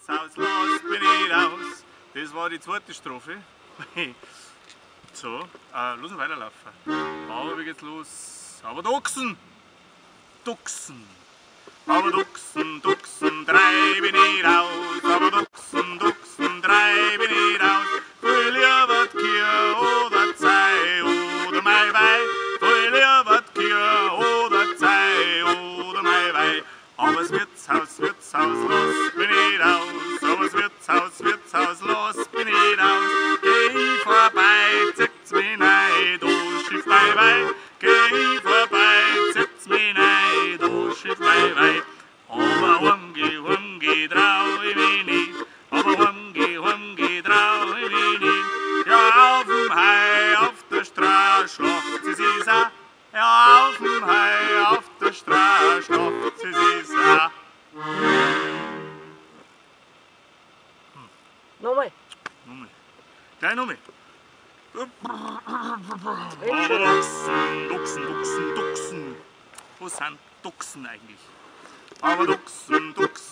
Wirtshaus, los bin ich raus. Das war die zweite Strophe. So, los und weiterlaufen. Aber wie geht's los? Aber Duchsen! Duchsen! Aber Duchsen, Duchsen, drei bin ich raus. Aber Duchsen, Duchsen, drei bin ich raus. Viel lieber die Kühe oder Zei oder mein Weih. Viel lieber die Kühe oder Zei oder mein Weih. Aber das Wirtshaus, Wirtshaus, los bin ich raus. Aber das Wirtshaus, Wirtshaus, los bin ich raus. Geh ich vorbei, zickt's mich rein, du Schiff bei Weih. Geh ich vorbei, zickt's mich rein, du Schiff bei Weih. Aber Humgi, trau ich mich nicht. Aber Humgi, trau ich mich nicht. Ja, auf dem Hai, auf der Straße, schlacht sie sich auch. Ja, auf dem Hai, auf der Straße, schlacht sie sich auch. Nochmal. Nochmal. Gleich nochmal. Duchsen, Duchsen. Wo sind Duchsen eigentlich? Aber Duchsen, Duchsen.